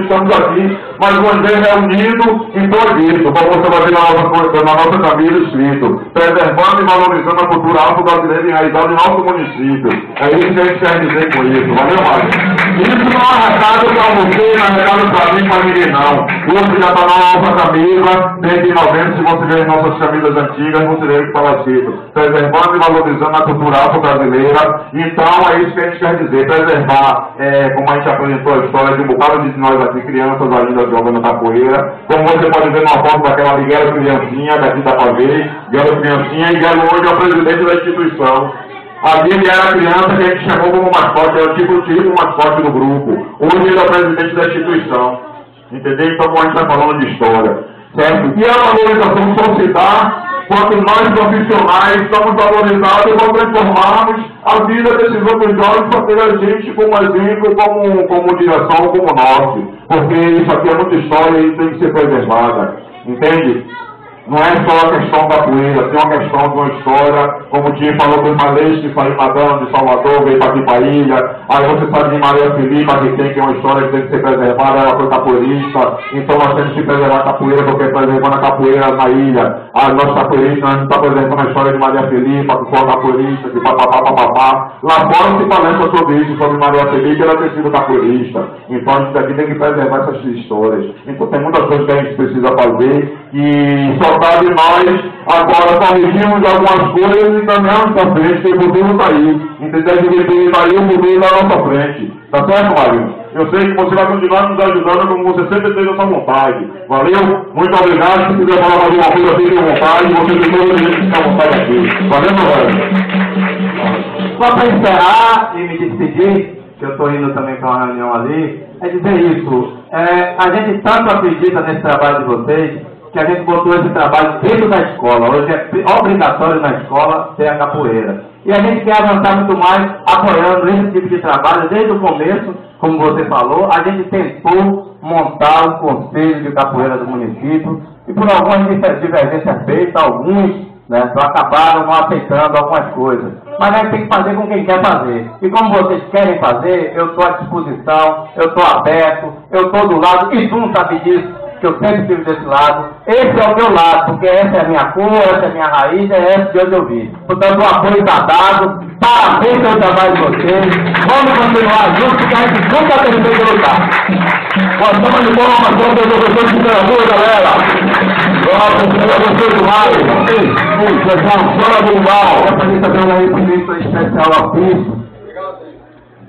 Estamos aqui, mas o Evangelho é unido em tudo isso, como você vai ver na nossa família escrito, preservando e valorizando a cultura afro-brasileira enraizada em nosso município. É isso que a gente quer dizer com isso, valeu, Mário? Isso não é recado para você, não é recado para mim, para ninguém não. Hoje já está na nossa camisa, desde novembro, se você ver nossas camisas antigas, você vê que fala escrito, preservando e valorizando a cultura afro-brasileira. Então é isso que a gente quer dizer, preservar, como a gente apresentou a história de um bocado de nós aqui, crianças ainda jogando capoeira, como você pode ver numa foto daquela ali, Guero Criancinha, daqui da Pavei, Guero Criancinha, e Guero hoje é o presidente da instituição. Ali ele era a criança que a gente chamou como mascote, era tipo mascote do grupo. Hoje ele é o presidente da instituição. Entendeu? Então, como a gente está falando de história. Certo? E a valorização só se dá quando nós profissionais estamos valorizados para transformarmos a vida desses outros jovens para ter a gente como exemplo, como direção, como norte. Porque isso aqui é muita história e tem que ser preservada. Entende? Não é só a questão da poeira, tem uma questão de uma história, como o Tim falou dos malês que saiu nadando de Salvador, veio para aqui para a ilha. Aí você sabe de Maria Felipe, que tem, que é uma história que tem que ser preservada, ela foi capoeirista, então nós temos que preservar a capoeira, porque preservando a capoeira na ilha, a nossa capoeirista, a gente está preservando a história de Maria Felipe, que foi uma capoeirista, que papapá. Lá fora se palestra sobre isso, sobre Maria Felipe, ela ter sido capoeirista. Então a gente aqui tem que preservar essas histórias. Então tem muitas coisas que a gente precisa fazer, e só de nós agora corrigimos algumas coisas e caminhamos para frente, porque o futuro está aí. Entendeu? Que está aí, o futuro está à nossa frente. Tá certo, Mário? Eu sei que você vai continuar nos ajudando como você sempre teve a sua vontade. Valeu? Muito obrigado. Se quiser falar mais uma coisa, fique à vontade. Você tem todo o direito de ficar à vontade aqui. Valeu, meu velho? Só para encerrar e me despedir, que eu estou indo também para uma reunião ali, é dizer isso. A gente tanto acredita nesse trabalho de vocês, que a gente botou esse trabalho dentro da escola. Hoje é obrigatório na escola ter a capoeira. E a gente quer avançar muito mais apoiando esse tipo de trabalho. Desde o começo, como você falou, a gente tentou montar um conselho de capoeira do município e por algumas divergências feitas, alguns acabaram não aceitando algumas coisas. Mas a gente tem que fazer com quem quer fazer. E como vocês querem fazer, eu estou à disposição, eu estou aberto, eu estou do lado, e tu não sabe disso. que eu sempre estive desse lado. Esse é o meu lado, porque essa é a minha cor, essa é a minha raiz, é essa de onde eu vim. Portanto, o apoio está dado, parabéns pelo trabalho de vocês, vamos continuar juntos, porque a gente nunca terminou de lutar. Boa tarde, de palmas para os professores de literatura, galera. Nossa, eu gostei demais. Fora do mal. Essa lista tem uma referência especial ao Cristo.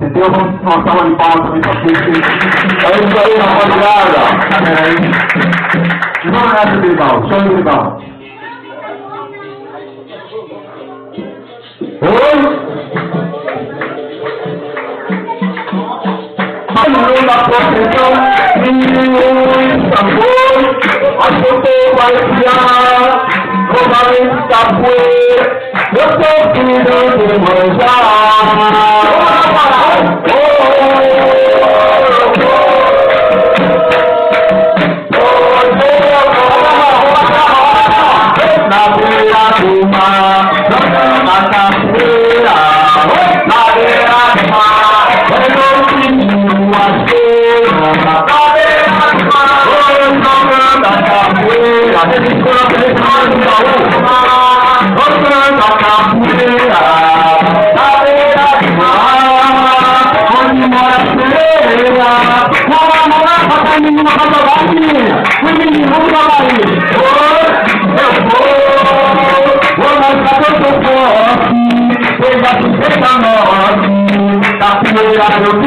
Entendeu? Vamos uma salva de palmas também para Cristo. É isso aí, rapaziada. Peraí. E vamos nessa, Bilbao. Show de Bilbao. Oi? Barulho da proteção, ninguém tambor, mas eu tô vai criar, provavelmente capoeira, eu tô filho de manjar. Na beira do mar, na capoeira, na beira do mar, eu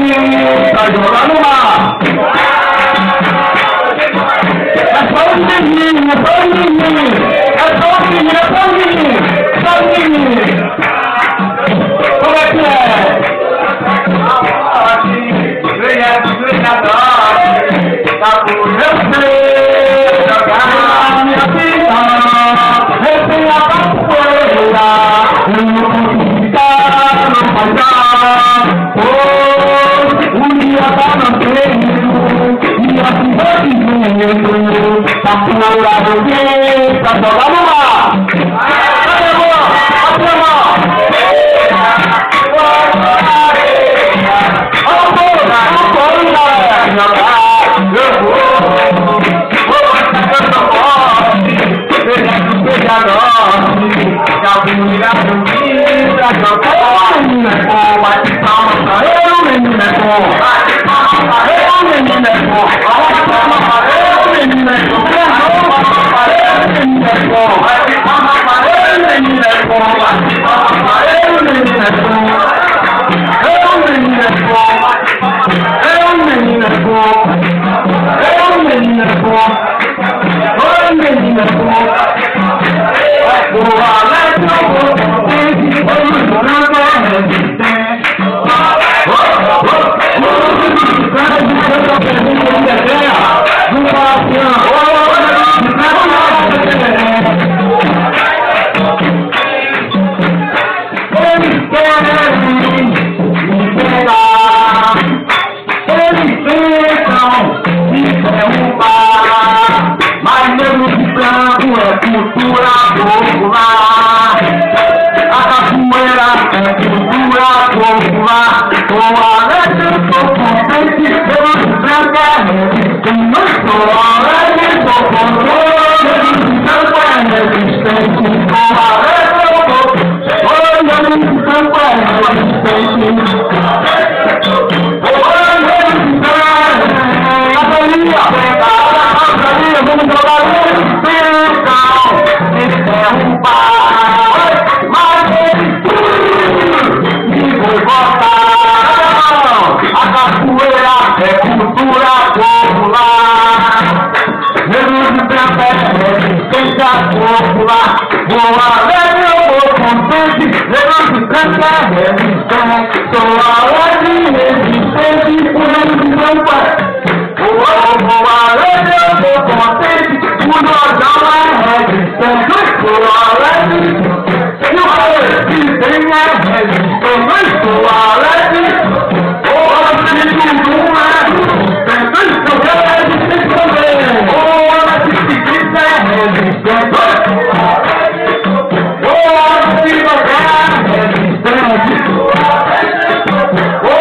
Oh,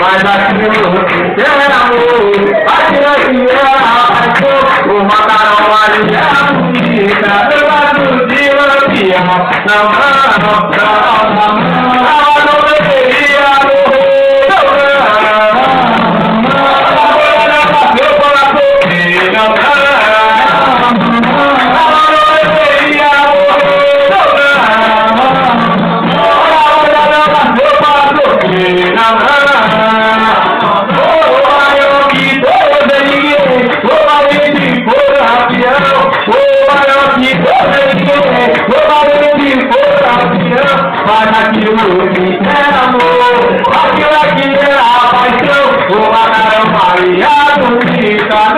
mas aquilo que era amor, aquilo que era paixão, o macarrão ali era bonita, eu gosto de lampião, não deveria morrer, mas aquilo que era amor, aquilo que era paixão, o macarrão mareado fica.